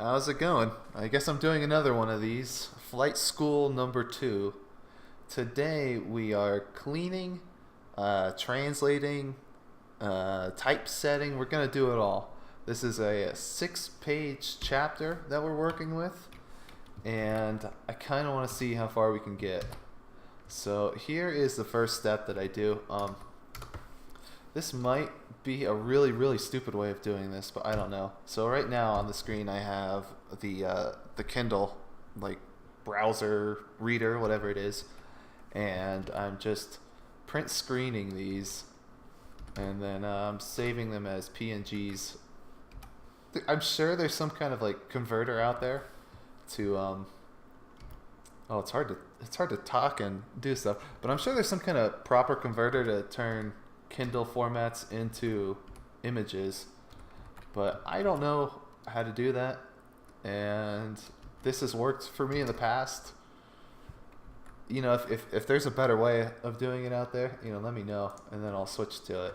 How's it going? I guess I'm doing another one of these. Flight School number 2. Today we are cleaning, translating, typesetting. We're going to do it all. This is a 6-page chapter that we're working with, and I kind of want to see how far we can get. So here is the first step that I do. This might be a really stupid way of doing this, but I don't know. So right now on the screen I have the Kindle, like, browser reader, whatever it is, and I'm just print screening these, and then I'm saving them as PNGs. I'm sure there's some kind of like converter out there to oh, it's hard to talk and do stuff, but I'm sure there's some kind of proper converter to turn Kindle formats into images, but I don't know how to do that, and this has worked for me in the past. You know, if there's a better way of doing it out there, you know, let me know, and then I'll switch to it.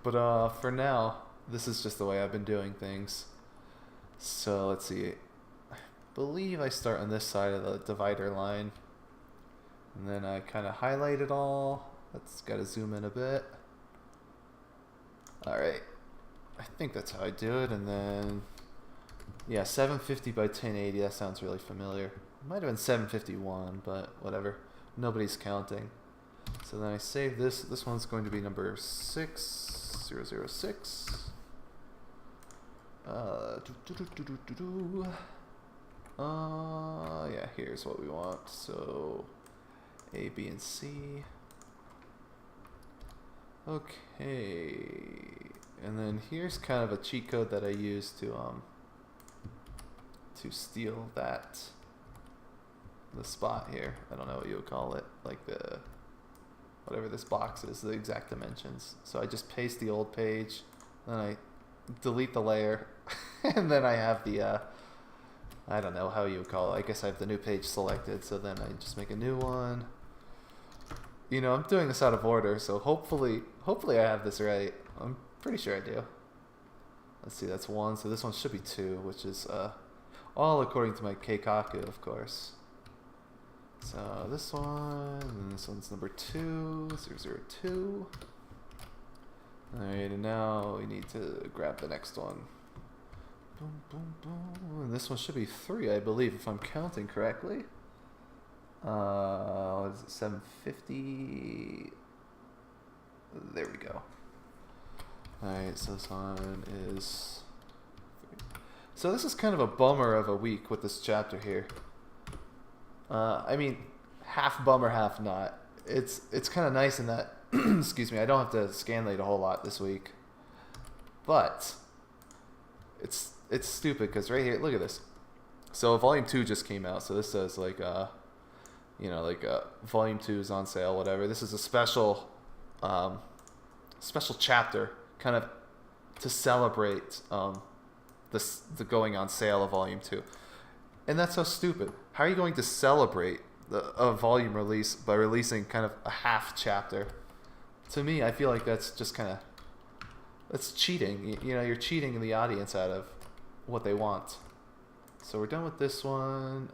But for now, this is just the way I've been doing things. So let's see. I believe I start on this side of the divider line, and then I kind of highlight it all. Let's gotta zoom in a bit. Alright, I think that's how I do it, and then yeah, 750 by 1080, that sounds really familiar. It might have been 751, but whatever. Nobody's counting. So then I save this. This one's going to be number 6006. Yeah, here's what we want. So A, B, and C. Okay, and then here's kind of a cheat code that I use to steal the spot here. I don't know what you would call it, like whatever this box is, the exact dimensions. So I just paste the old page, then I delete the layer, and then I have the I don't know how you would call it. I guess I have the new page selected, so then I just make a new one. You know, I'm doing this out of order, so hopefully I have this right. I'm pretty sure I do. Let's see, that's 1, so this one should be 2, which is all according to my keikaku, of course. So this one, and this one's number 2, 002. Alright, and now we need to grab the next one. Boom, boom, boom. And this one should be 3, I believe, if I'm counting correctly. What is it, 750? There we go. Alright, so this one is 3. So this is kind of a bummer of a week with this chapter here. I mean, half bummer, half not. It's kind of nice in that, excuse me, I don't have to scanlate a whole lot this week. But it's stupid because right here, look at this. So volume 2 just came out, so this says like you know, like volume 2 is on sale, whatever. This is a special chapter, kind of to celebrate the going on sale of volume 2. And that's so stupid. How are you going to celebrate a volume release by releasing kind of a half chapter? To me, I feel like that's just kind of, that's cheating. You know, you're cheating the audience out of what they want. So we're done with this one.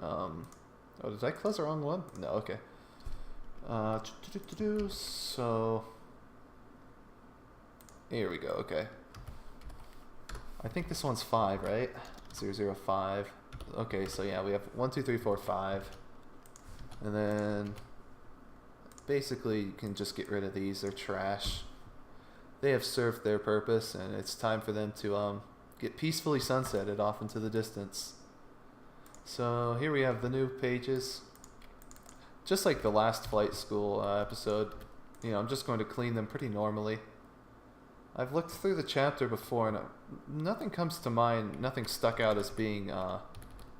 Oh, did I close the wrong one? No, okay. So here we go. Okay. I think this one's 5, right? 005. Okay, so yeah, we have 1, 2, 3, 4, 5, and then basically you can just get rid of these. They're trash. They have served their purpose, and it's time for them to get peacefully sunsetted off into the distance. So here we have the new pages. Just like the last Flight School episode, you know, I'm just going to clean them pretty normally. I've looked through the chapter before, and nothing comes to mind, nothing stuck out as being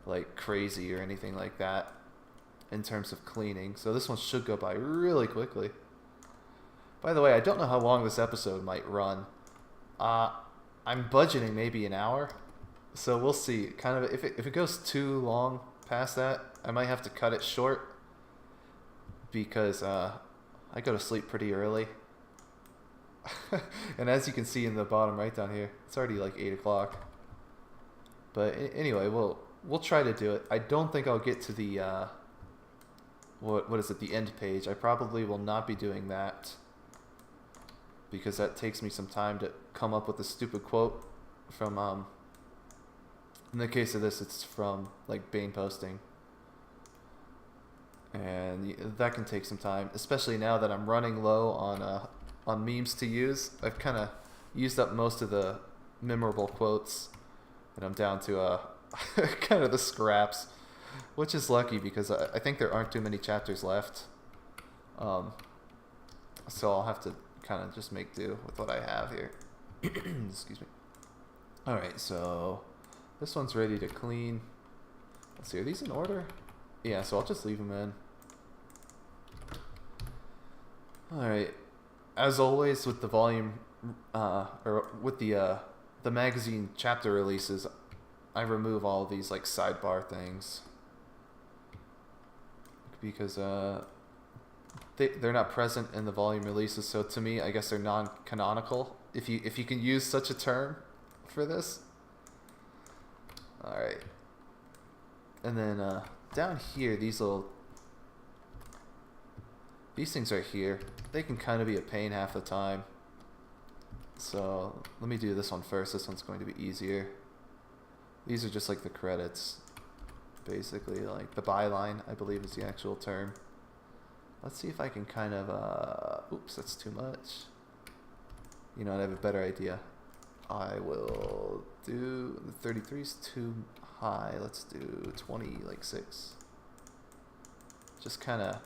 like crazy or anything like that in terms of cleaning. So this one should go by really quickly. By the way, I don't know how long this episode might run. I'm budgeting maybe an hour, so we'll see. Kind of if it goes too long past that, I might have to cut it short because I go to sleep pretty early. And as you can see in the bottom right down here, it's already like 8 o'clock. But anyway, we'll try to do it. I don't think I'll get to the what is it, the end page. I probably will not be doing that because that takes me some time to come up with a stupid quote from in the case of this, it's from like Bane posting, and that can take some time, especially now that I'm running low on memes to use. I've kind of used up most of the memorable quotes, and I'm down to kind of the scraps, which is lucky because I think there aren't too many chapters left. So I'll have to kind of just make do with what I have here. Excuse me. Alright, so this one's ready to clean. Let's see, are these in order? Yeah, so I'll just leave them in. Alright, as always with the volume, or with the magazine chapter releases, I remove all of these like sidebar things because they're not present in the volume releases. So to me, I guess they're non-canonical. If you can use such a term for this. All right, and then down here, these things right here, they can kind of be a pain half the time. So let me do this one first. This one's going to be easier. These are just like the credits, basically, like the byline, I believe is the actual term. Let's see if I can kind of, oops, that's too much. You know, I have a better idea. I will do, the 33 is too high. Let's do 20, like 6. Just kind of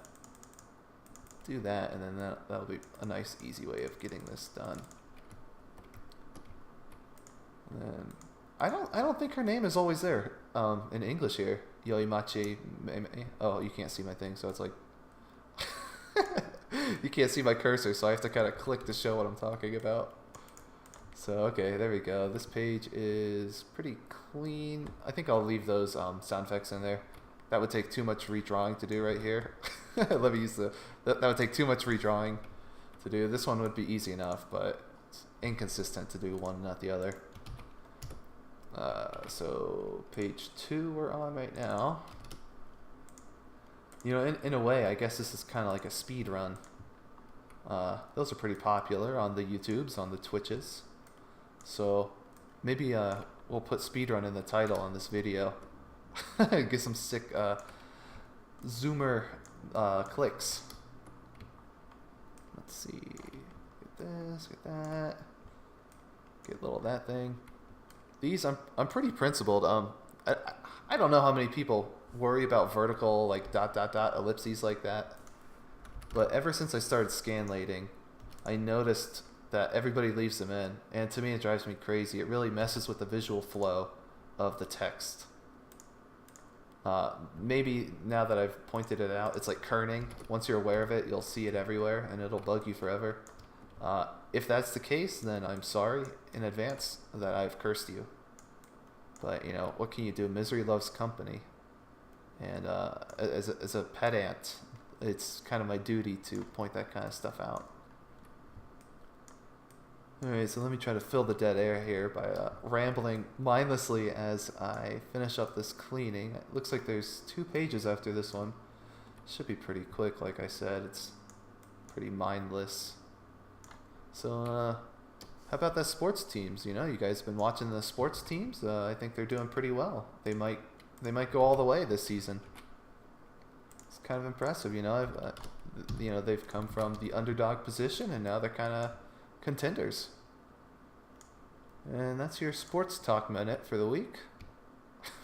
do that, and then that'll be a nice, easy way of getting this done. And then I don't think her name is always there in English here. Yoimachi Meme. Oh, you can't see my thing, so it's like you can't see my cursor, so I have to kind of click to show what I'm talking about. So okay, there we go. This page is pretty clean. I think I'll leave those sound effects in there. That would take too much redrawing to do right here. Let me use that would take too much redrawing to do. This one would be easy enough, but it's inconsistent to do one and not the other. So page 2 we're on right now. You know, in a way, I guess this is kind of like a speed run. Those are pretty popular on the YouTubes, on the Twitches. So maybe we'll put speedrun in the title on this video. Get some sick zoomer clicks. Let's see. Get this, get that. Get a little of that thing. These, I'm pretty principled. I don't know how many people worry about vertical, like dot dot dot ellipses like that. But ever since I started scanlating, I noticed that everybody leaves them in, and to me it drives me crazy. It really messes with the visual flow of the text. Maybe now that I've pointed it out, it's like kerning. Once you're aware of it, you'll see it everywhere, and it'll bug you forever. If that's the case, then I'm sorry in advance that I've cursed you. But, you know, what can you do? Misery loves company. And as a pedant, it's kind of my duty to point that kind of stuff out. Alright, so let me try to fill the dead air here by rambling mindlessly as I finish up this cleaning. It looks like there's 2 pages after this one. Should be pretty quick, like I said. It's pretty mindless. So, how about the sports teams? You know, you guys been watching the sports teams? I think they're doing pretty well. They might go all the way this season. It's kind of impressive, you know. You know, they've come from the underdog position, and now they're kind of contenders. And that's your sports talk minute for the week.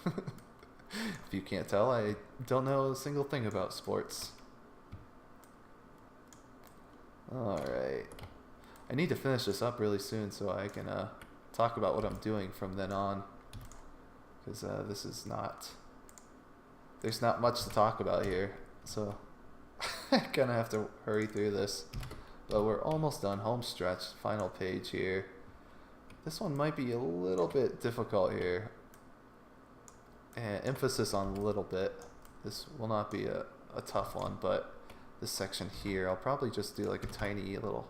If you can't tell, I don't know a single thing about sports. Alright. I need to finish this up really soon so I can talk about what I'm doing from then on. Because this is not... There's not much to talk about here. So I kind of have to hurry through this. But we're almost done. Home stretch. Final page here. This one might be a little bit difficult here. And emphasis on a little bit. This will not be a tough one, but this section here, I'll probably just do like a tiny little...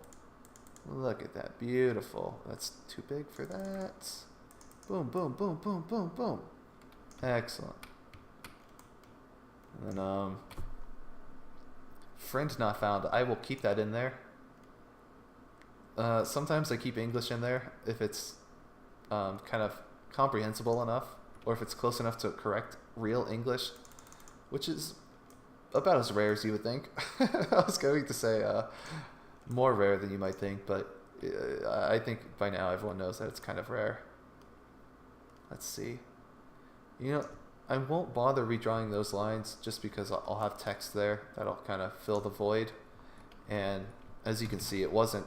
Look at that. Beautiful. That's too big for that. Boom, boom, boom, boom, boom, boom. Excellent. And then, friend not found. I will keep that in there. Sometimes I keep English in there if it's kind of comprehensible enough, or if it's close enough to correct real English, which is about as rare as you would think. I was going to say more rare than you might think, but I think by now everyone knows that it's kind of rare. Let's see. You know, I won't bother redrawing those lines just because I'll have text there that'll kind of fill the void. And as you can see, it wasn't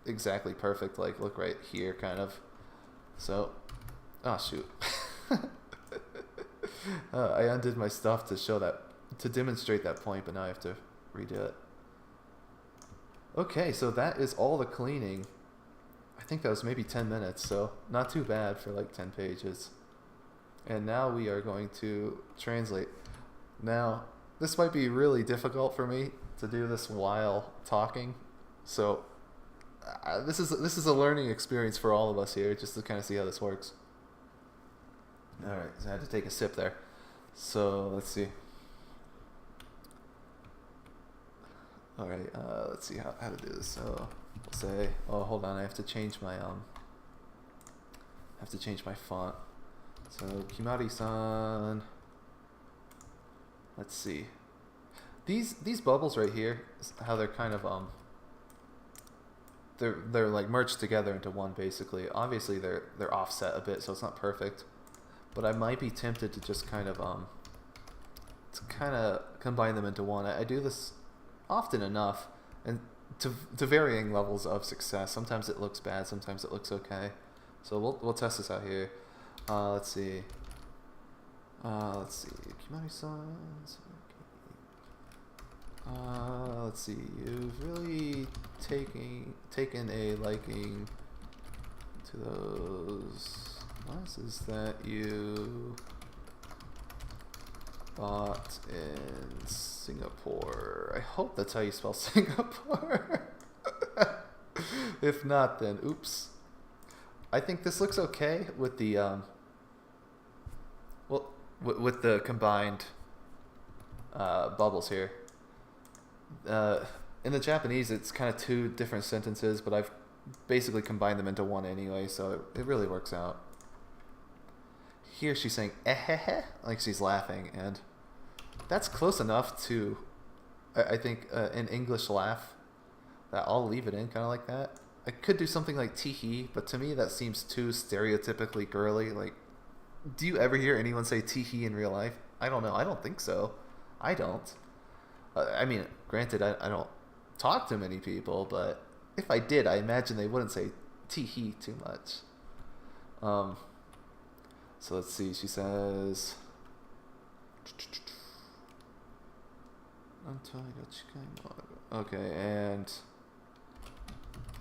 exactly perfect. Like, look right here, kind of. So, oh shoot. I undid my stuff to show that, to demonstrate that point, but now I have to redo it. Okay, so that is all the cleaning. I think that was maybe 10 minutes, so not too bad for like 10 pages. And now we are going to translate. Now, this might be really difficult for me to do this while talking, so this is a learning experience for all of us here, just to kind of see how this works. All right, so I had to take a sip there. So let's see. All right, let's see how to do this. So we'll say, oh, hold on, I have to change my font. So Kimari-san. Let's see. These bubbles right here, how they're kind of they're like merged together into one basically. Obviously they're offset a bit, so it's not perfect. But I might be tempted to just kind of combine them into one. I do this often enough, and to varying levels of success. Sometimes it looks bad, sometimes it looks okay. So we'll test this out here. Let's see. Kimari-san. Let's see. You've really taken a liking to those glasses that you bought in Singapore. I hope that's how you spell Singapore. If not, then oops. I think this looks okay with the with the combined bubbles here. In the Japanese, it's kind of two different sentences, but I've basically combined them into one anyway, so it really works out. Here she's saying "ehehe," like she's laughing, and that's close enough to, I think, an English laugh that I'll leave it in, kind of like that. I could do something like "tee-hee," but to me that seems too stereotypically girly. Like, do you ever hear anyone say "tee-hee" in real life? I don't know. I don't think so. I don't. I mean, granted, I don't talk to many people, but if I did, I imagine they wouldn't say "tee-hee" too much. So let's see. She says, okay, and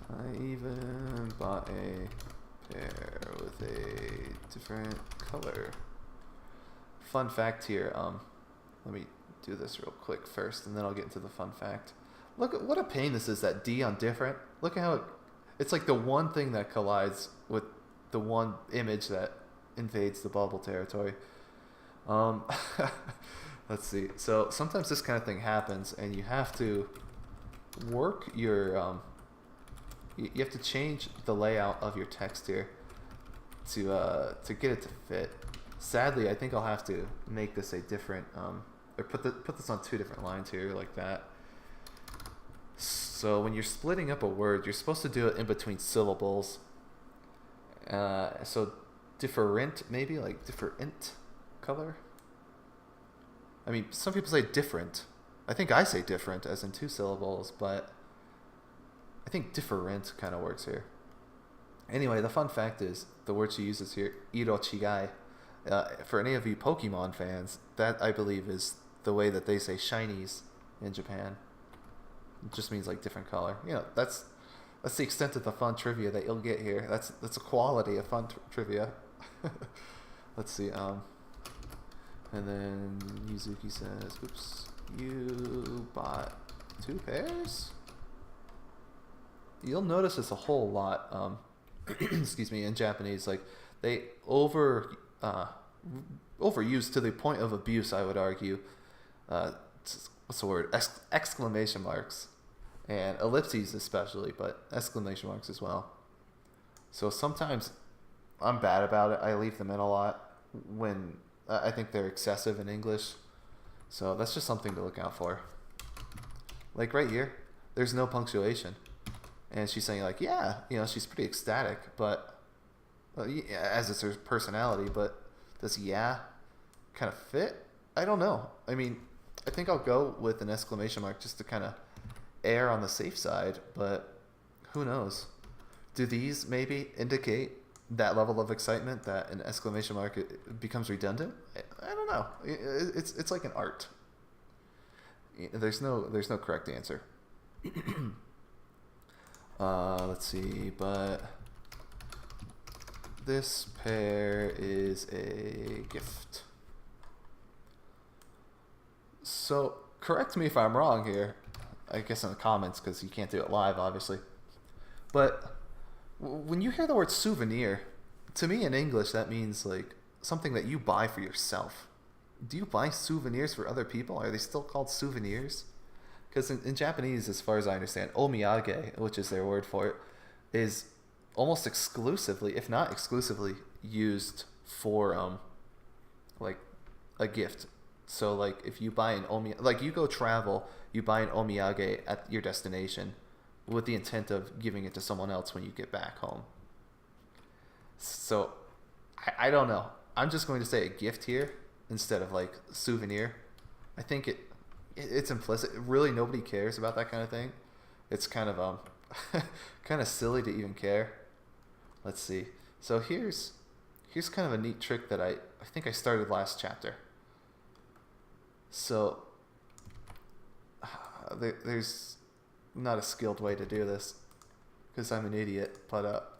I even bought a pair with a different color. Fun fact here. Let me do this real quick first, and then I'll get into the fun fact. Look at what a pain this is, that D on different. Look at how it's like the one thing that collides with the one image that invades the bubble territory. Let's see. So sometimes this kind of thing happens, and you have to work your you have to change the layout of your text here to get it to fit. Sadly, I think I'll have to make this a different or put this on two different lines here, like that. So when you're splitting up a word, you're supposed to do it in between syllables. So different, maybe, like different color. I mean, some people say different. I think I say different as in two syllables, but I think different kind of works here. Anyway, the fun fact is the word she uses here, irochigai. For any of you Pokemon fans, that I believe is the way that they say shinies in Japan. It just means like different color. You know, that's the extent of the fun trivia that you'll get here. That's a quality of fun trivia. Let's see. And then Yuzuki says, "Oops, you bought 2 pairs." You'll notice this a whole lot. Excuse me, in Japanese, like they overused to the point of abuse, I would argue. Uh, what's the word? Exclamation marks and ellipses especially, but exclamation marks as well. So sometimes I'm bad about it. I leave them in a lot when I think they're excessive in English. So that's just something to look out for. Like right here, there's no punctuation. And she's saying like, yeah, she's pretty ecstatic, but as it's her personality, but does yeah kind of fit? I don't know. I mean, I think I'll go with an exclamation mark just to kind of err on the safe side, but who knows? Do these maybe indicate that level of excitement that an exclamation mark becomes redundant? I don't know. It's like an art. There's no correct answer. Let's see, but this pair is a gift. So correct me if I'm wrong here. I guess in the comments, because you can't do it live, obviously. But when you hear the word souvenir, to me in English that means like something that you buy for yourself. Do you buy souvenirs for other people? Are they still called souvenirs? Because in Japanese, as far as I understand, omiyage, which is their word for it, is almost exclusively, if not exclusively, used for like a gift. So like if you buy an like you go travel, you buy an omiyage at your destination with the intent of giving it to someone else when you get back home. So I don't know. I'm just going to say a gift here instead of like souvenir. I think it's implicit. Really, nobody cares about that kind of thing. It's kind of kind of silly to even care. Let's see. So here's kind of a neat trick that I think I started last chapter. So there's not a skilled way to do this because I'm an idiot, but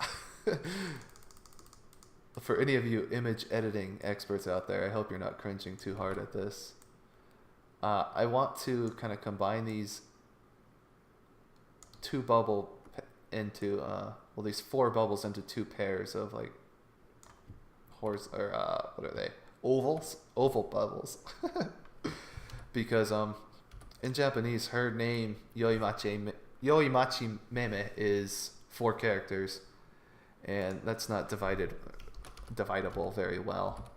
for any of you image editing experts out there, I hope you're not cringing too hard at this. I want to kind of combine these these 4 bubbles into 2 pairs of like what are they? Oval bubbles. Because in Japanese, her name Yoimachi Meme is 4 characters, and that's not dividable very well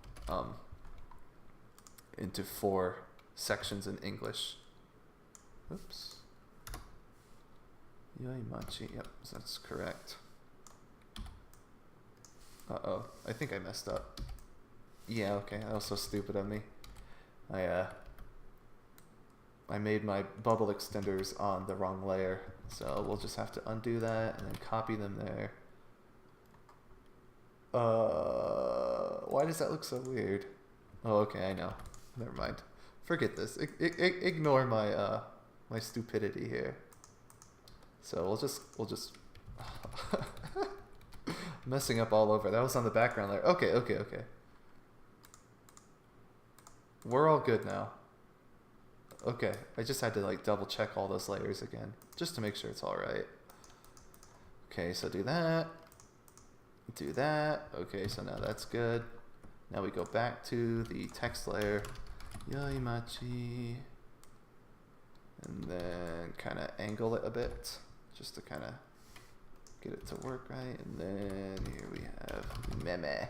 into 4 sections in English. Oops. Yoimachi, yep, that's correct. Uh-oh, I think I messed up. Yeah, okay, that was so stupid of me. I made my bubble extenders on the wrong layer, so we'll just have to undo that and then copy them there. Why does that look so weird? Oh, okay, I know. Never mind. Forget this. Ignore my my stupidity here. So we'll just messing up all over. That was on the background layer. Okay. We're all good now. Okay, I just had to like double check all those layers again, just to make sure it's all right. Okay, so do that. Okay, so now that's good. Now we go back to the text layer, Yoimachi, and then kind of angle it a bit, just to kind of get it to work right. And then here we have meme,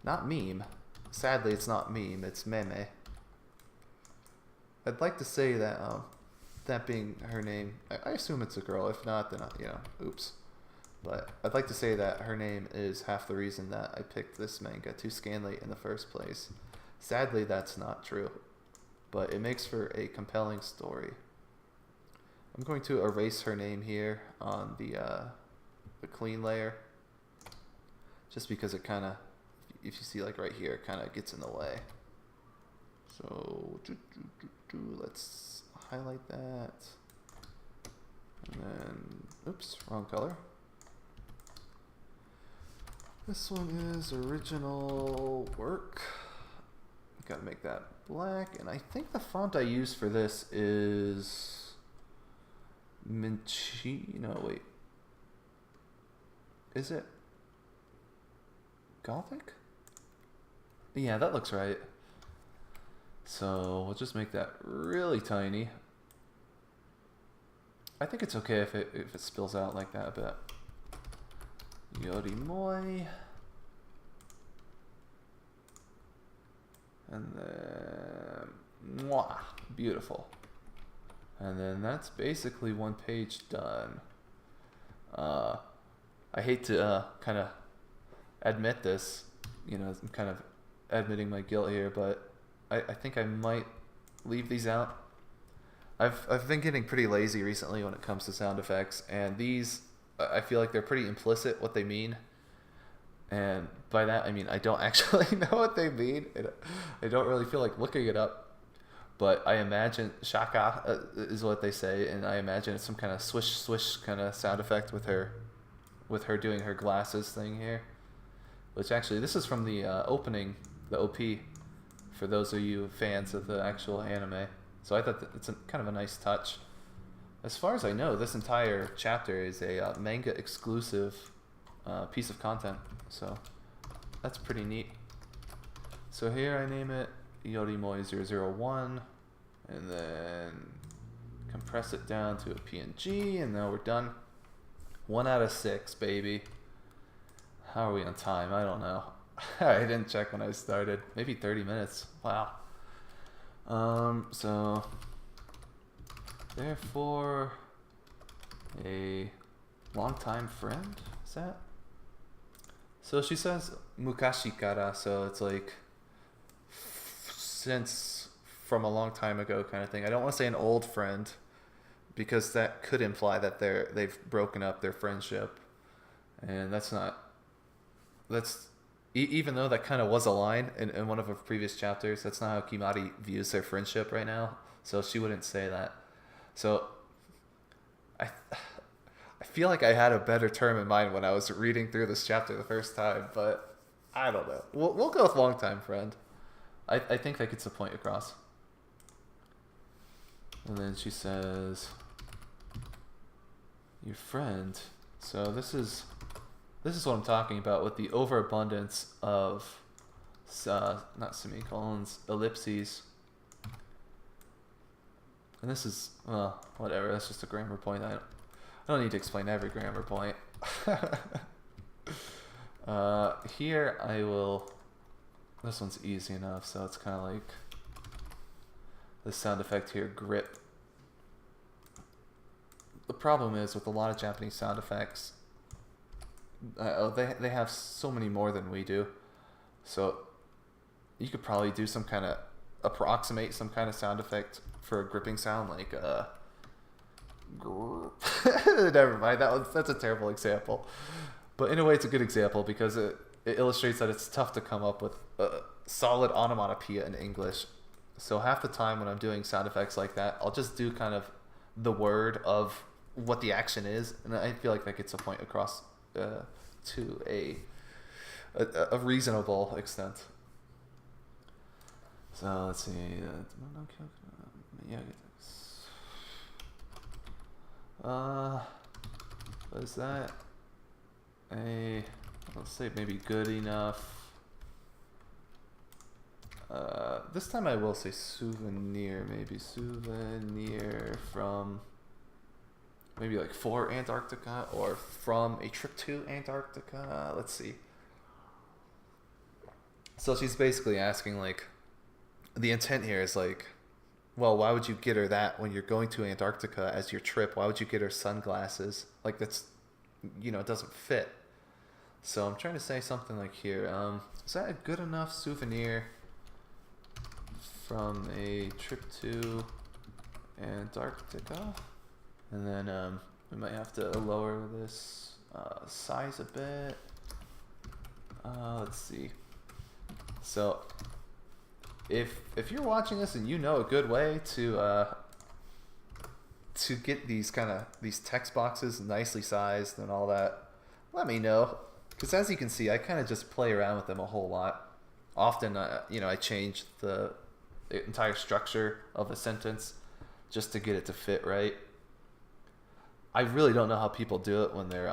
not meme. Sadly, it's not meme, it's meme. I'd like to say that that being her name, I assume it's a girl. If not, then oops. But I'd like to say that her name is half the reason that I picked this manga to scanlate in the first place. Sadly, that's not true, but it makes for a compelling story. I'm going to erase her name here on the clean layer, just because it kind of, if you see like right here, it kind of gets in the way. So let's highlight that, and then oops, wrong color. This one is original work. Gotta make that black, and I think the font I use for this is Minchi. No, wait. Is it? Gothic? Yeah, that looks right. So we'll just make that really tiny. I think it's okay if it spills out like that a bit. Yorimoi. And then mwah, beautiful. And then that's basically one page done. I hate to kind of admit this, you know, I'm kind of admitting my guilt here, but I think I might leave these out. I've been getting pretty lazy recently when it comes to sound effects, and these, I feel like they're pretty implicit what they mean. And by that, I mean I don't actually know what they mean. I don't really feel like looking it up. But I imagine shaka is what they say, and I imagine it's some kind of swish swish kind of sound effect with her doing her glasses thing here. Which actually, this is from the opening, the OP, for those of you fans of the actual anime. So I thought that it's kind of a nice touch. As far as I know, this entire chapter is a manga exclusive piece of content. So that's pretty neat. So here I name it Yorimoi 001, and then compress it down to a PNG, and now we're done. 1 out of 6, baby. How are we on time? I don't know. I didn't check when I started. Maybe 30 minutes. Wow. So therefore a longtime friend, is that? So she says mukashi kara, so it's like since, from a long time ago kind of thing. I don't want to say an old friend because that could imply that they've broken up their friendship, and even though that kind of was a line in one of her previous chapters, that's not how Kimari views their friendship right now, so she wouldn't say that. So I feel like I had a better term in mind when I was reading through this chapter the first time, but I don't know. We'll go with longtime friend. I think that gets the point across. And then she says, your friend. So this is what I'm talking about with the overabundance of not semicolons, ellipses. And this is, well, whatever, that's just a grammar point. I don't need to explain every grammar point. Here I will, this one's easy enough, so it's kind of like the sound effect here, grip. The problem is with a lot of Japanese sound effects, they have so many more than we do. So you could probably do some kind of, approximate some kind of sound effect for a gripping sound, like never mind, that's a terrible example. But in a way it's a good example because it illustrates that it's tough to come up with a solid onomatopoeia in English. So half the time when I'm doing sound effects like that, I'll just do kind of the word of what the action is, and I feel like that gets a point across to a reasonable extent. So let's see. What is that? Let's say maybe good enough. This time I will say souvenir, maybe souvenir from maybe like for Antarctica or from a trip to Antarctica. Let's see. So she's basically asking, like, the intent here is like, well, why would you get her that when you're going to Antarctica as your trip? Why would you get her sunglasses? Like, that's, it doesn't fit. So I'm trying to say something like here. Is that a good enough souvenir from a trip to Antarctica? And then we might have to lower this size a bit. Let's see. So if you're watching this and you know a good way to get these text boxes nicely sized and all that, let me know. Because as you can see, I kind of just play around with them a whole lot. Often, I change the entire structure of a sentence just to get it to fit right. I really don't know how people do it when they're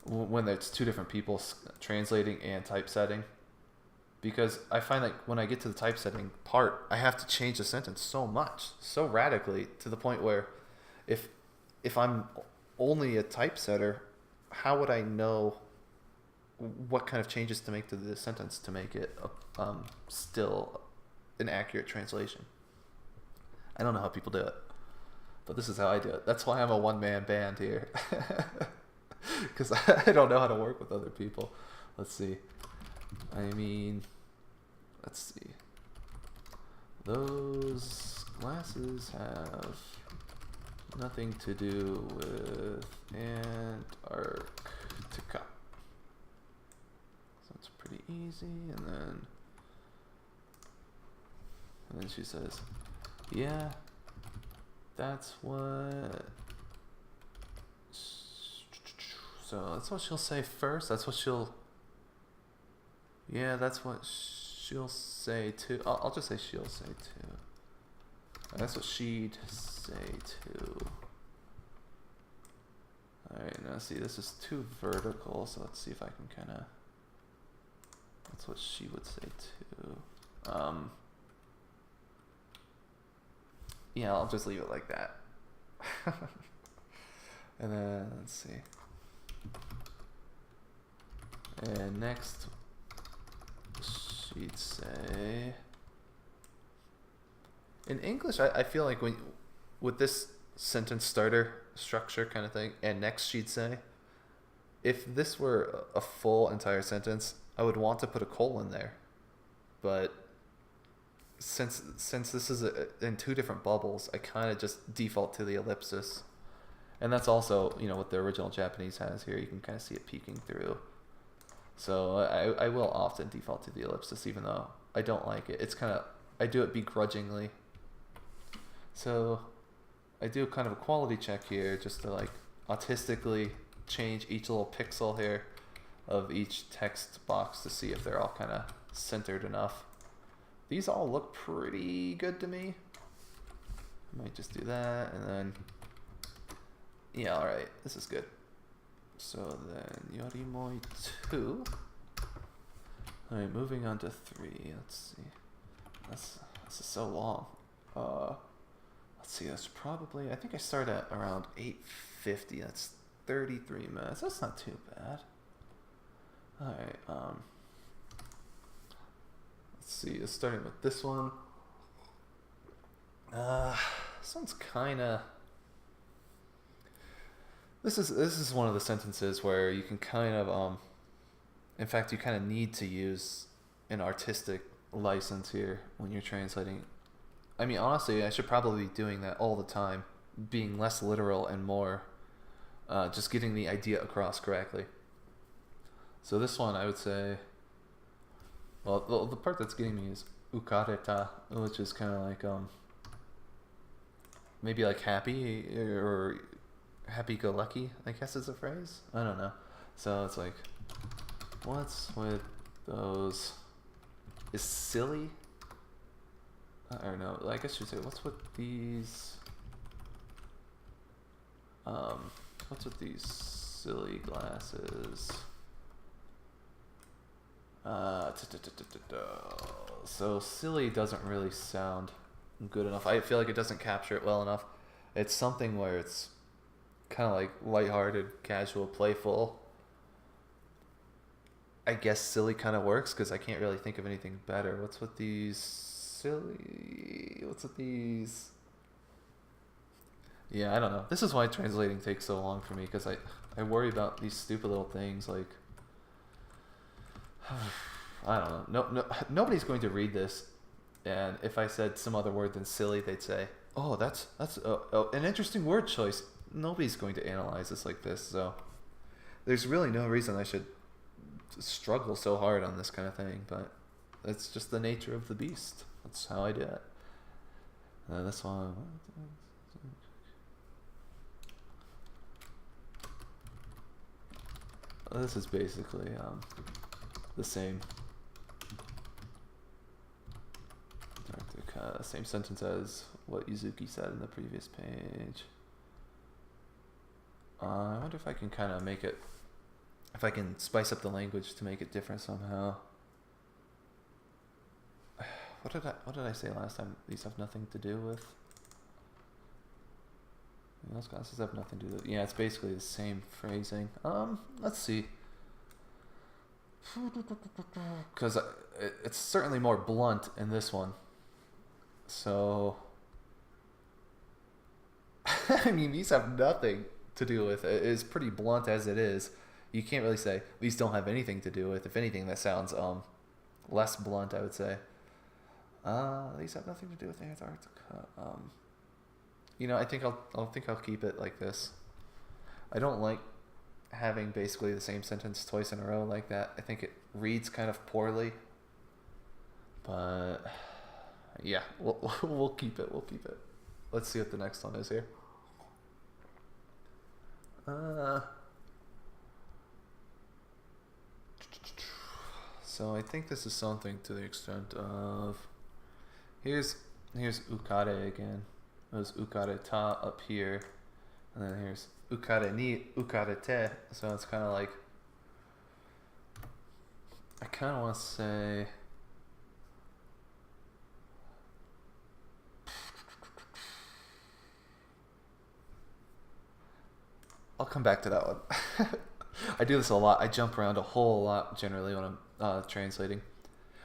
when it's two different people translating and typesetting, because I find like when I get to the typesetting part, I have to change the sentence so much, so radically, to the point where if I'm only a typesetter, how would I know what kind of changes to make to the sentence to make it still an accurate translation? I don't know how people do it, but this is how I do it. That's why I'm a one-man band here. Because I don't know how to work with other people. Let's see. Let's see. Those glasses have nothing to do with Antarctica. So it's pretty easy. And then she says, yeah, that's what... So that's what she'll say first. That's what she'll... Yeah, that's what she'll say too. I'll just say she'll say too. That's what she'd say too. Alright, now see, this is too vertical, so let's see if I can kind of... That's what she would say too. Yeah, I'll just leave it like that. And then, let's see. And next, she'd say... In English, I feel like with this sentence starter structure kind of thing, and next she'd say, if this were a full entire sentence, I would want to put a colon there. But since this is in two different bubbles, I kind of just default to the ellipsis. And that's also, you know, what the original Japanese has here. You can kind of see it peeking through. So I will often default to the ellipsis, even though I don't like it. It's kind of, I do it begrudgingly. So I do kind of a quality check here just to like autistically change each little pixel here of each text box to see if they're all kind of centered enough. These all look pretty good to me. I might just do that, and then, yeah, alright, this is good. So then, Yorimoi 2. Alright, moving on to 3. Let's see. This is so long. Let's see, that's probably, I think I start at around 8:50. That's 33 minutes. That's not too bad. Alright, let's see, starting with this one. This one's kinda... This is one of the sentences where you can kind of, in fact, you kind of need to use an artistic license here when you're translating. I mean, honestly, I should probably be doing that all the time, being less literal and more just getting the idea across correctly. So this one, I would say, well, the part that's getting me is ukareta, which is kind of like, maybe like happy or happy-go-lucky, I guess is a phrase. I don't know. So it's like, what's with those? Is silly? Or no, I guess you say, what's with these? What's with these silly glasses? So silly doesn't really sound good enough. I feel like it doesn't capture it well enough. It's something where it's kind of like lighthearted, casual, playful. I guess silly kind of works because I can't really think of anything better. What's with these silly? What's with these? Yeah, I don't know. This is why translating takes so long for me, because I worry about these stupid little things like... I don't know. No, nobody's going to read this, and if I said some other word than silly, they'd say, "Oh, that's an interesting word choice." Nobody's going to analyze this like this, so there's really no reason I should struggle so hard on this kind of thing, but it's just the nature of the beast. That's how I do it. This one... This is basically the same. Same sentence as what Yuzuki said in the previous page. I wonder if I can kind of make it if I can spice up the language to make it different somehow. What did I say last time? These have nothing to do with. Those classes have nothing to do with. Yeah, it's basically the same phrasing. Let's see. Because it's certainly more blunt in this one. So, I mean, these have nothing to do with it. It is pretty blunt as it is. You can't really say these don't have anything to do with. If anything, that sounds less blunt, I would say. These have nothing to do with Antarctica. You know, I think I'll keep it like this. I don't like having basically the same sentence twice in a row like that. I think it reads kind of poorly. But yeah, we'll keep it. We'll keep it. Let's see what the next one is here. So I think this is something to the extent of here's ukare again. There's ukare ta up here, and then here's ukare ni ukare te. So it's kind of like I kind of want to say. I'll come back to that one. I do this a lot. I jump around a whole lot generally when I'm translating.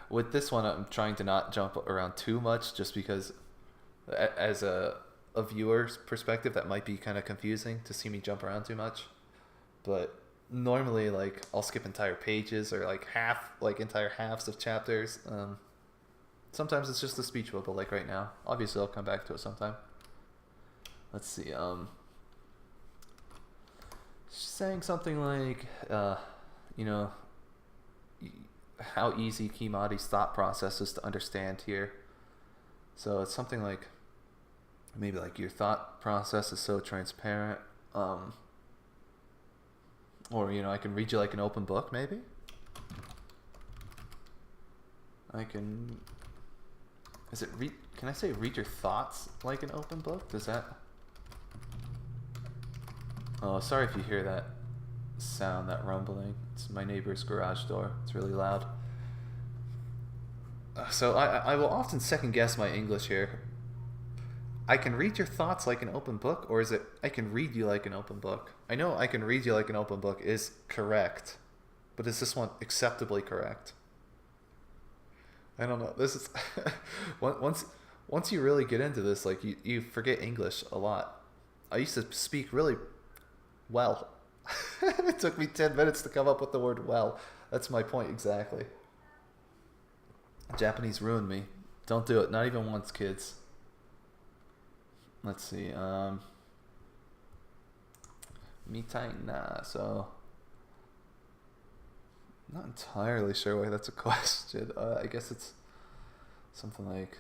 With this one, I'm trying to not jump around too much just because as a viewer's perspective, that might be kind of confusing to see me jump around too much. But normally, like, I'll skip entire pages or entire halves of chapters. Sometimes it's just a speech bubble, like right now. Obviously, I'll come back to it sometime. Let's see. Saying something like, you know, how easy Kimari's thought process is to understand here. So it's something like, maybe like your thought process is so transparent. Or, you know, I can read you like an open book, maybe? I can... Is it read... Can I say read your thoughts like an open book? Does that... Oh, sorry if you hear that sound, that rumbling. It's my neighbor's garage door. It's really loud. So I will often second guess my English here. I can read your thoughts like an open book, or is it I can read you like an open book? I know I can read you like an open book is correct, but is this one acceptably correct? I don't know. This is once you really get into this, like you forget English a lot. I used to speak really well. It took me 10 minutes to come up with the word well. That's my point exactly. Japanese ruined me. Don't do it. Not even once, kids. Let's see. Mitai na. So, not entirely sure why that's a question. I guess it's something like,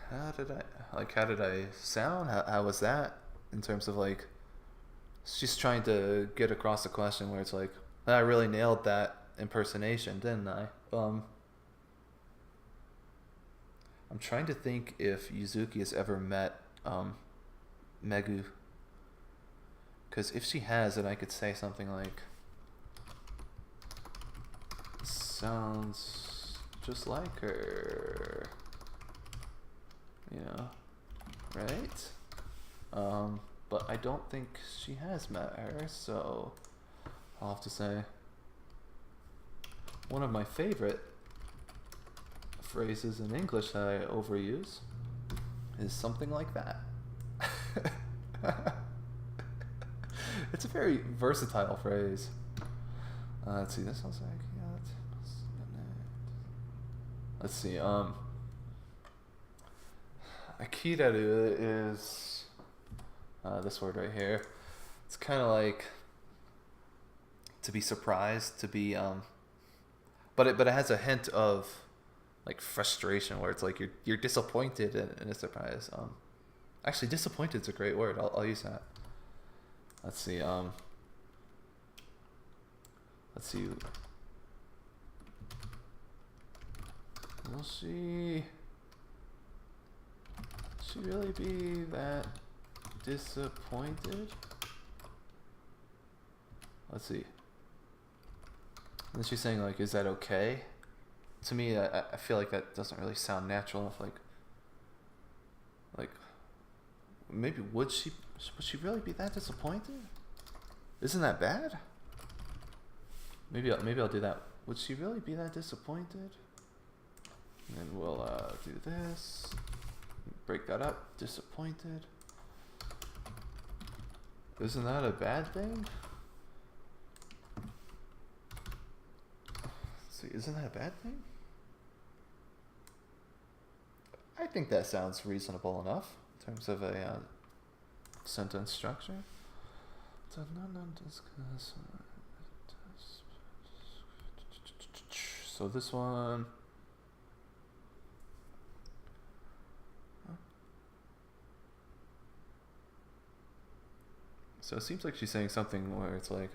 how did I sound? How was that? In terms of like, she's trying to get across the question where it's like, I really nailed that impersonation, didn't I? I'm trying to think if Yuzuki has ever met Megu, because if she has, then I could say something like, sounds just like her, you know, right? But I don't think she has met her, so I'll have to say one of my favorite phrases in English that I overuse is something like that. It's a very versatile phrase. Let's see, this sounds like, let's see, Akireru is this word right here. It's kind of like to be surprised, to be but it has a hint of like frustration, where it's like you're disappointed in a surprise. Actually, disappointed is a great word. I'll use that. Let's see. Let's see. Will she really be that disappointed? let's see. And then she's saying like, is that okay? To me, I feel like that doesn't really sound natural enough. Like maybe would she really be that disappointed? Isn't that bad? Maybe I'll do that. Would she really be that disappointed? And then we'll do this. Break that up. Disappointed. Isn't that a bad thing? Let's see, isn't that a bad thing? I think that sounds reasonable enough in terms of a sentence structure. So this one. So it seems like she's saying something where it's like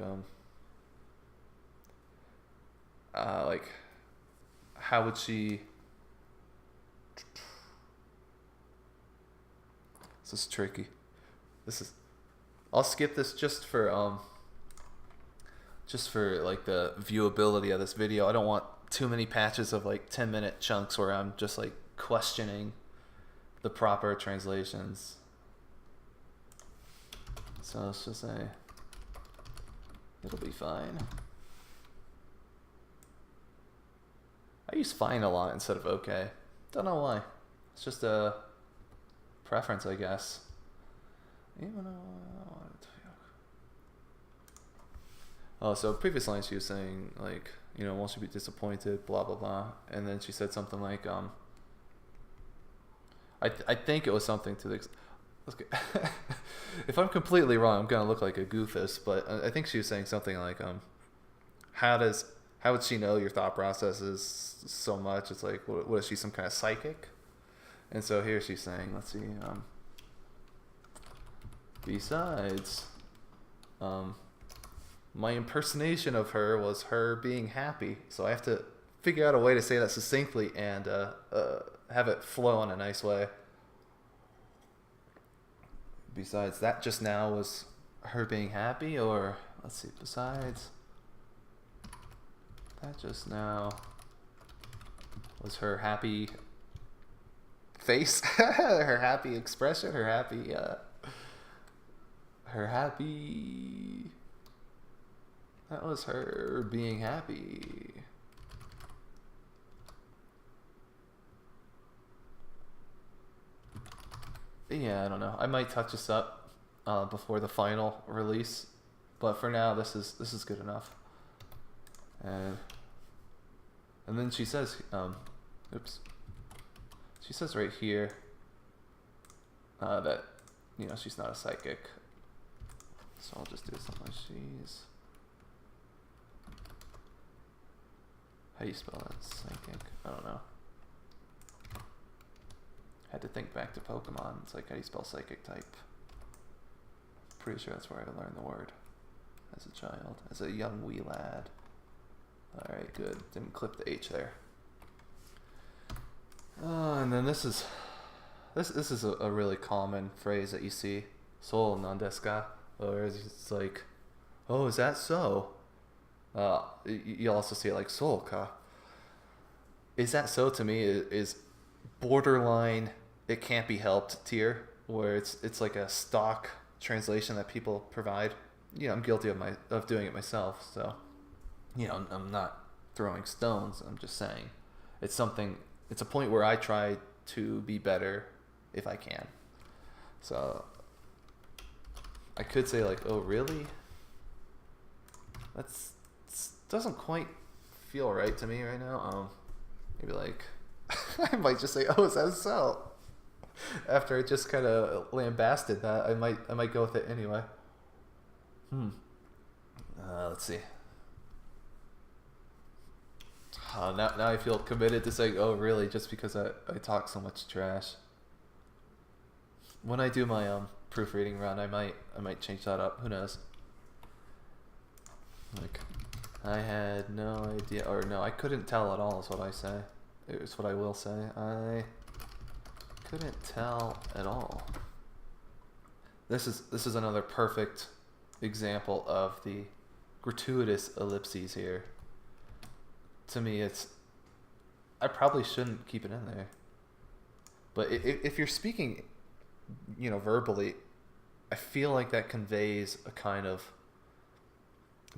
how would she? This is tricky. I'll skip this just for like the viewability of this video. I don't want too many patches of like 10-minute chunks where I'm just like questioning the proper translations. So let's just say it'll be fine. I use fine a lot instead of okay. Don't know why. It's just a preference, I guess. Even though I wanted to. Oh, so previous line she was saying like, you know, won't you be disappointed, blah blah blah, and then she said something like I think it was something to the. If I'm completely wrong, I'm gonna look like a goofus, but I think she was saying something like how would she know your thought processes so much? It's like, what is she, some kind of psychic? And so here she's saying, let's see, besides, my impersonation of her was her being happy. So I have to figure out a way to say that succinctly and have it flow in a nice way. Besides, that just now was her being happy, or let's see, besides, that just now was her happy face, her happy expression, her happy, that was her being happy. Yeah, I don't know. I might touch this up before the final release, but for now, this is good enough. And then she says, oops. She says right here that, you know, she's not a psychic. So I'll just do something like she's. How do you spell that? Psychic? I don't know. Had to think back to Pokemon. It's like, how do you spell psychic type? Pretty sure that's where I learned the word as a child, as a young wee lad. Alright, good. Didn't clip the H there. And then this is a really common phrase that you see. Soul nandesu ka? Or it's like, oh, is that so? You'll also see it like soul ka. Is that so? To me is borderline it can't be helped tier, where it's like a stock translation that people provide. You know, I'm guilty of doing it myself, so you know, I'm not throwing stones. I'm just saying it's a point where I try to be better if I can. So I could say like, oh really? That doesn't quite feel right to me right now. Maybe like I might just say, oh, is that so? After I just kind of lambasted that, I might go with it anyway. Let's see. Now I feel committed to saying, oh really, just because I talk so much trash. When I do my proofreading run, I might change that up. Who knows? Like, I had no idea, or no, I couldn't tell at all is what I say. It's what I will say. I couldn't tell at all. This is another perfect example of the gratuitous ellipses here. To me, I probably shouldn't keep it in there. But if you're speaking, verbally, I feel like that conveys a kind of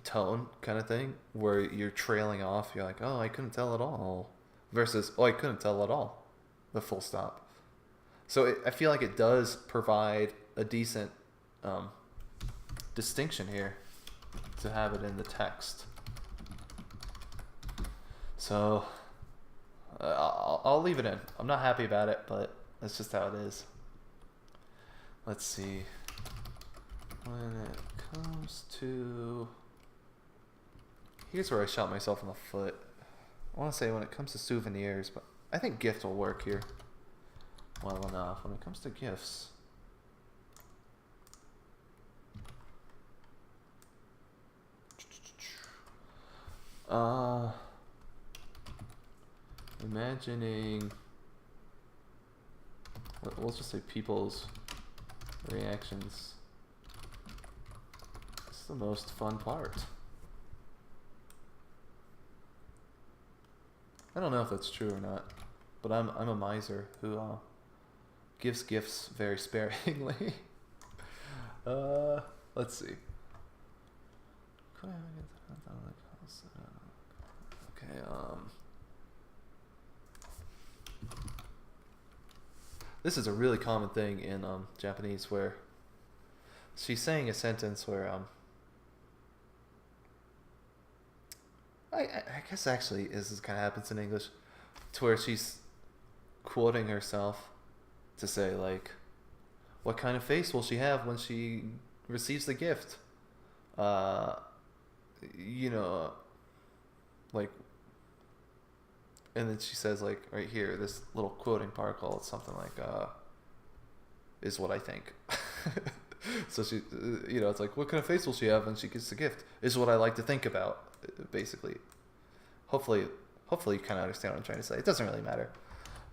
tone kind of thing where you're trailing off. You're like, oh, I couldn't tell at all. Versus, oh, I couldn't tell at all. The full stop. So I feel like it does provide a decent distinction here to have it in the text. So I'll leave it in. I'm not happy about it, but that's just how it is. Let's see. When it comes to... Here's where I shot myself in the foot. I want to say when it comes to souvenirs, but I think gift will work here well enough. When it comes to gifts... imagining, we'll just say people's reactions. It's the most fun part. I don't know if that's true or not, but I'm a miser who gives gifts very sparingly. Let's see. Okay, this is a really common thing in Japanese where she's saying a sentence where I guess actually this kind of happens in English, to where she's quoting herself to say like, what kind of face will she have when she receives the gift? Like, and then she says like right here, this little quoting part called something like, is what I think. So she, it's like, what kind of face will she have when she gets the gift? Is what I like to think about, basically. Hopefully you kind of understand what I'm trying to say. It doesn't really matter,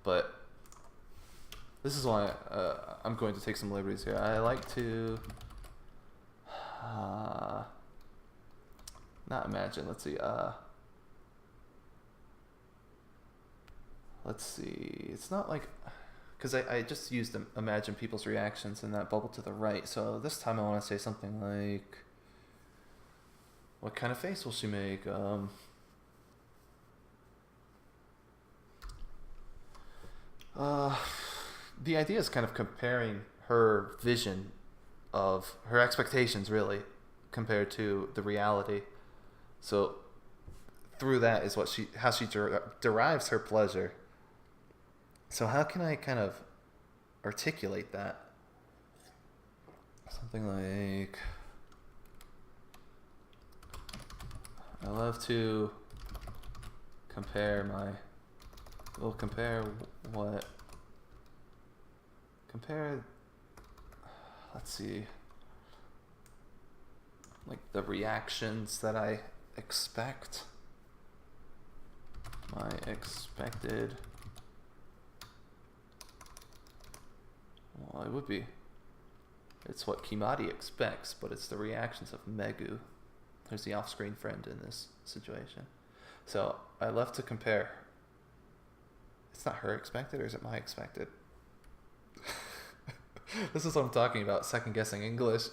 but this is why I'm going to take some liberties here. I like to not imagine. Let's see. Let's see. It's not like, because I just used imagine people's reactions in that bubble to the right. So this time I want to say something like, what kind of face will she make? The idea is kind of comparing her vision of her expectations, really, compared to the reality. So through that is how she derives her pleasure. So how can I kind of articulate that? Something like, I love to compare let's see, like the reactions that I expect, my expected, well, it would be, it's what Kimari expects, but it's the reactions of Megu. There's the off-screen friend in this situation. So I love to compare. It's not her expected, or is it my expected? This is what I'm talking about, second-guessing English.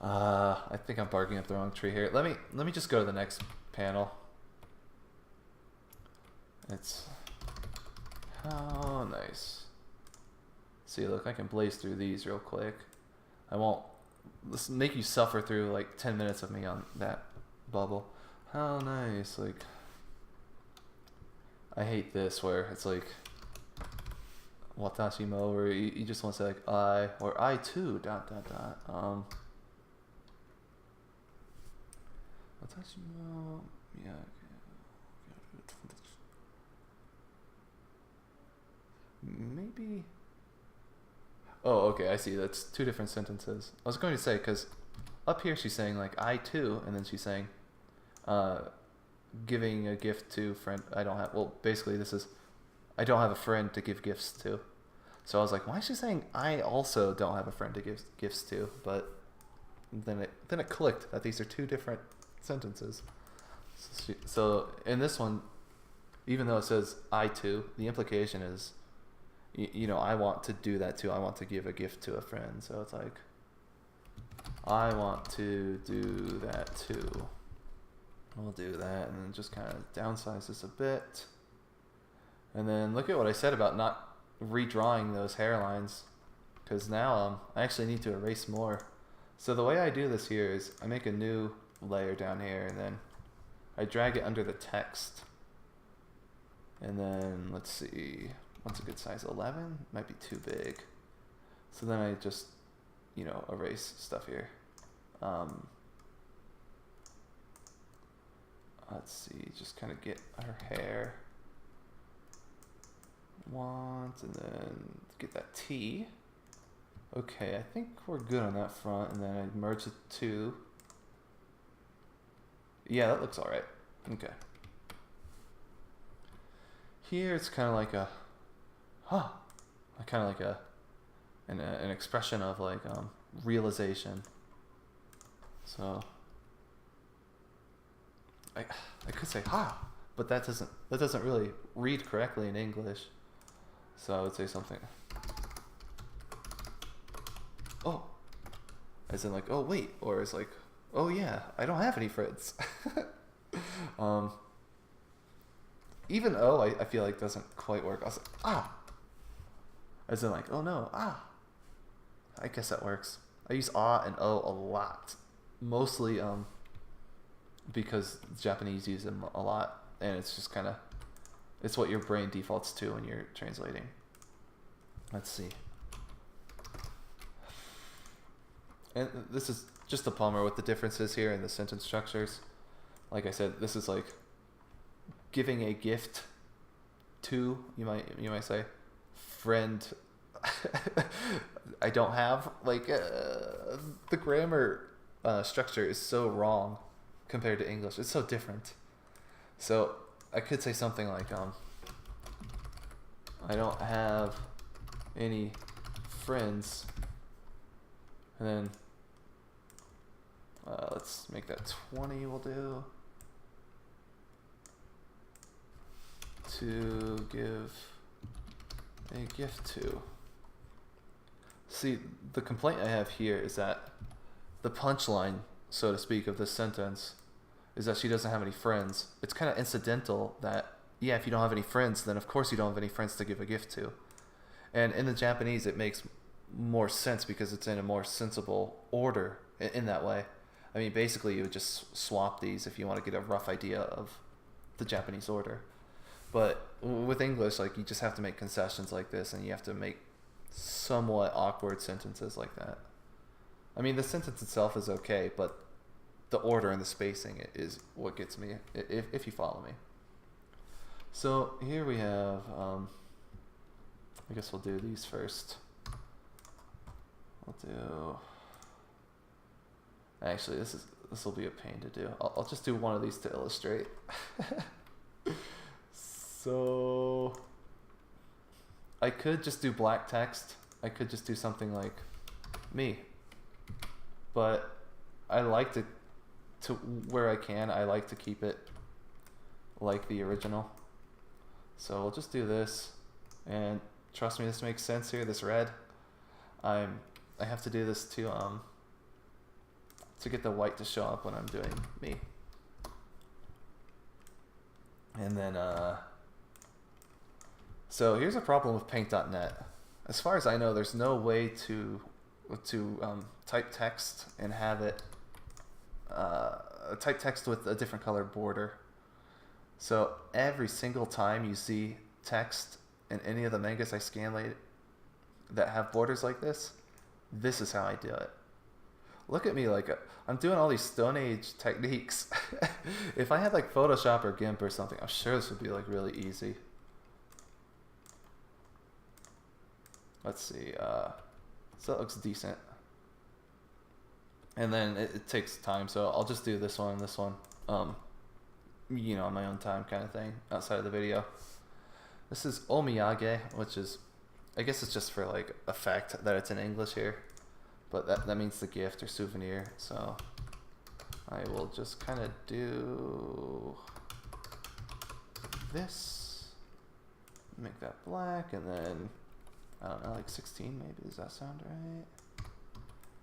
I think I'm barking up the wrong tree here. Let me just go to the next panel. It's how nice. See, look, I can blaze through these real quick. I won't make you suffer through like 10 minutes of me on that bubble. How nice. Like, I hate this where it's like watashi mo, where you just want to say like I, or I too, ... Watashi mo, yeah. Maybe. Oh, okay, I see. That's two different sentences. I was going to say, because up here she's saying like I too, and then she's saying giving a gift to friend I don't have. Well, basically this is, I don't have a friend to give gifts to. So I was like, why is she saying I also don't have a friend to give gifts to? But then it clicked that these are two different sentences. So in this one, even though it says I too, the implication is, you know, I want to do that too. I want to give a gift to a friend. So it's like, I want to do that too. We'll do that, and then just kind of downsize this a bit. And then look at what I said about not redrawing those hairlines, because now I actually need to erase more. So the way I do this here is I make a new layer down here, and then I drag it under the text. And then let's see, what's a good size? 11 might be too big. So then I just, you know, erase stuff here. Let's see, just kind of get her hair. And then get that T. Okay, I think we're good on that front, and then I merge the two. Yeah, that looks alright. Okay. Here it's kind of like a, kind of like an expression of like realization. So I could say but that doesn't really read correctly in English. So I would say something. Oh, as in like, oh wait, or it's like, oh yeah, I don't have any friends. Even I feel like doesn't quite work. I was like, as in like, oh no, I guess that works. I use and o a lot, mostly because Japanese use them a lot, and it's just kind of, it's what your brain defaults to when you're translating. Let's see. And this is just a bummer with the differences here in the sentence structures. Like I said, this is like giving a gift to, you might say, friend. I don't have, like, the grammar structure is so wrong compared to English. It's so different. So I could say something like, I don't have any friends, and then let's make that 20. We'll do to give a gift to. See, the complaint I have here is that the punchline, so to speak, of this sentence is that she doesn't have any friends. It's kind of incidental that, yeah, if you don't have any friends, then of course you don't have any friends to give a gift to. And in the Japanese, it makes more sense because it's in a more sensible order in that way. I mean, basically, you would just swap these if you want to get a rough idea of the Japanese order. But with English, like, you just have to make concessions like this, and you have to make somewhat awkward sentences like that. I mean, the sentence itself is okay, but the order and the spacing is what gets me, if you follow me. So here we have, I guess we'll do these first. We'll do, actually, this will be a pain to do. I'll just do one of these to illustrate. So I could just do black text. I could just do something like me. But I like to where I can, I like to keep it like the original. So we'll just do this, and trust me, this makes sense here, this red. I have to do this to get the white to show up when I'm doing me. And then so here's a problem with paint.net. As far as I know, there's no way to type text and have it type text with a different color border. So every single time you see text in any of the mangas I scanlate that have borders like this is how I do it. Look at me, like, I'm doing all these Stone Age techniques. If I had like Photoshop or GIMP or something, I'm sure this would be like really easy. Let's see, so that looks decent. And then it takes time, so I'll just do this one, you know, on my own time kind of thing, outside of the video. This is omiyage, which is, I guess it's just for like effect that it's in English here. but that means the gift or souvenir. So I will just kind of do this, make that black, and then I don't know, like 16 maybe. Does that sound right?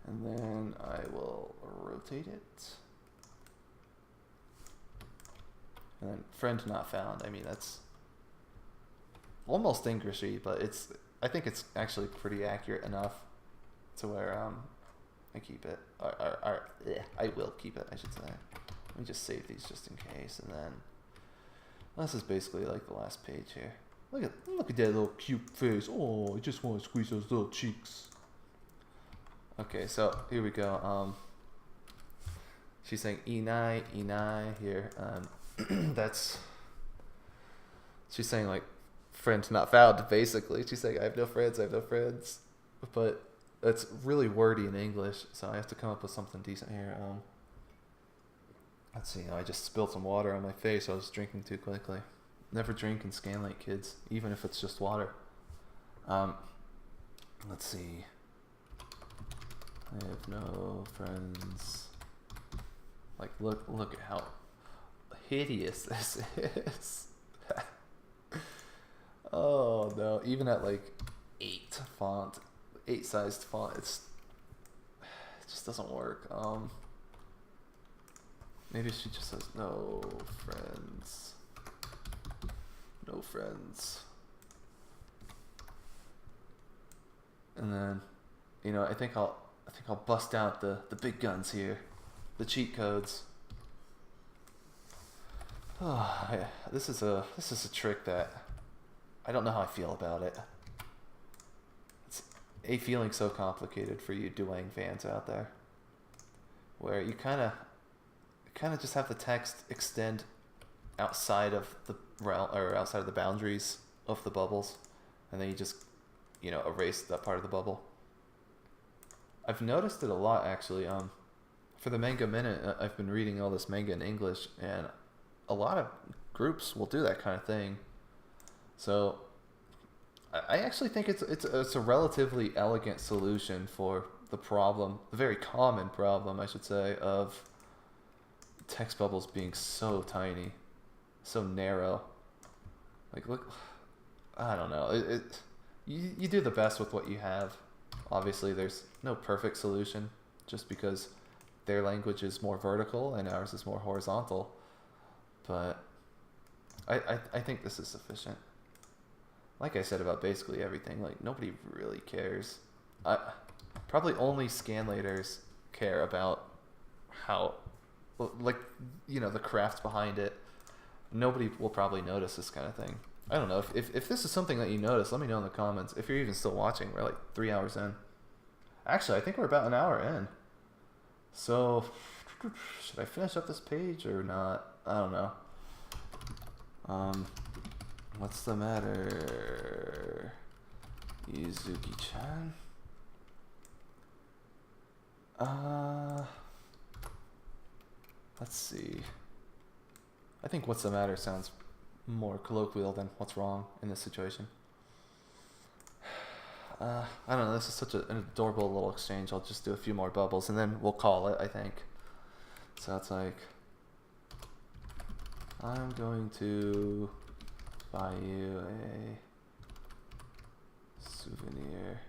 And then I will rotate it. And then friend not found. I mean, that's almost Englishy, but I think it's actually pretty accurate enough to where I keep it. I will keep it, I should say. Let me just save these just in case, and then this is basically like the last page here. Look at that little cute face. Oh, I just want to squeeze those little cheeks. Okay, so here we go. She's saying Enai here. She's saying like friend not found, basically. She's saying I have no friends, but it's really wordy in English, so I have to come up with something decent here. Let's see. I just spilled some water on my face. I was drinking too quickly. Never drink in Scanlate, kids, even if it's just water. Let's see. I have no friends. Like, look at how hideous this is. Oh no! Even at like 8 sized font, it just doesn't work. Maybe she just says no friends. No friends. And then, you know, I think I'll bust out the big guns here, the cheat codes. Oh, yeah. This is a trick that I don't know how I feel about it. It's a feeling so complicated for you Duang fans out there, where you kind of just have the text extend outside of the realm or outside of the boundaries of the bubbles, and then you just, you know, erase that part of the bubble. I've noticed it a lot actually. For the Manga Minute, I've been reading all this manga in English, and a lot of groups will do that kind of thing. So I actually think it's a relatively elegant solution for the problem, the very common problem, I should say, of text bubbles being so tiny, so narrow. Like, look, I don't know. You do the best with what you have. Obviously, there's no perfect solution, just because their language is more vertical and ours is more horizontal. But I think this is sufficient. Like I said about basically everything, like nobody really cares. Probably only scanlators care about how, like, you know, the craft behind it. Nobody will probably notice this kind of thing. I don't know. If this is something that you notice, let me know in the comments. If you're even still watching, we're like 3 hours in. Actually, I think we're about an hour in. So, should I finish up this page or not? I don't know. What's the matter, Izuki-chan? Let's see. I think what's the matter sounds more colloquial than what's wrong in this situation. I don't know, this is such an adorable little exchange. I'll just do a few more bubbles and then we'll call it, I think. So it's like, I'm going to buy you a souvenir.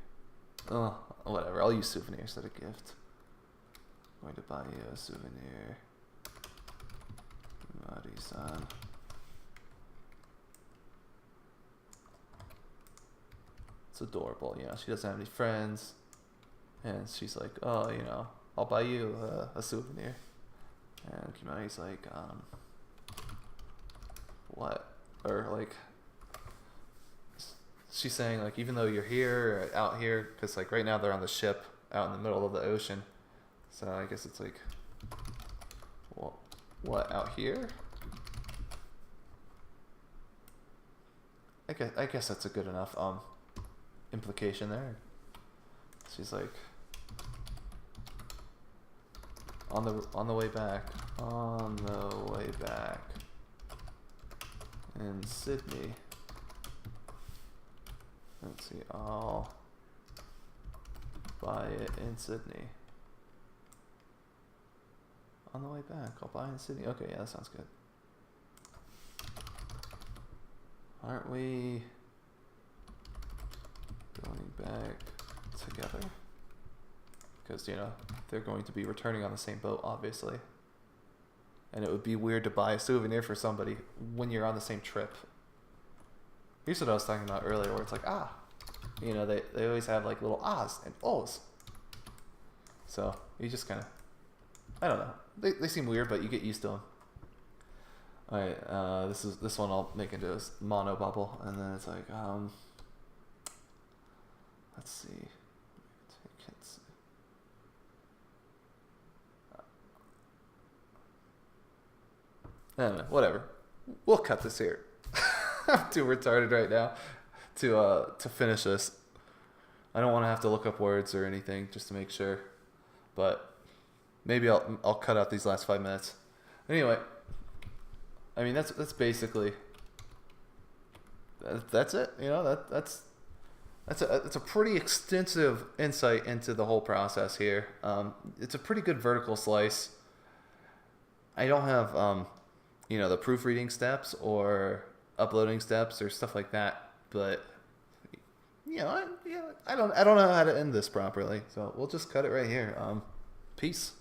Oh, whatever, I'll use souvenir instead of gift. I'm going to buy you a souvenir. Mari-san. It's adorable, you know, she doesn't have any friends, and she's like, oh, you know, I'll buy you a souvenir. And Kimai's like, what? Or like, she's saying like, even though you're here, or out here, because like right now they're on the ship out in the middle of the ocean, so I guess it's like, well, what, out here? I guess that's a good enough implication there. She's like, on the way back in Sydney. Let's see, I'll buy it in Sydney. On the way back, I'll buy it in Sydney. Okay, yeah, that sounds good. Aren't we going back together? Because, you know, they're going to be returning on the same boat, obviously. And it would be weird to buy a souvenir for somebody when you're on the same trip. Here's what I was talking about earlier, where it's like, you know, they always have like little ahs and ohs. So you just kind of, I don't know. They seem weird, but you get used to them. All right, this one I'll make into a mono bubble, and then it's like, let's see. I don't know, whatever. We'll cut this here. I'm too retarded right now to finish this. I don't want to have to look up words or anything just to make sure, but maybe I'll cut out these last 5 minutes. Anyway, I mean that's basically that's it. You know, that's a pretty extensive insight into the whole process here. It's a pretty good vertical slice. I don't have you know, the proofreading steps or uploading steps or stuff like that, but you know, I don't know how to end this properly, so we'll just cut it right here. Peace.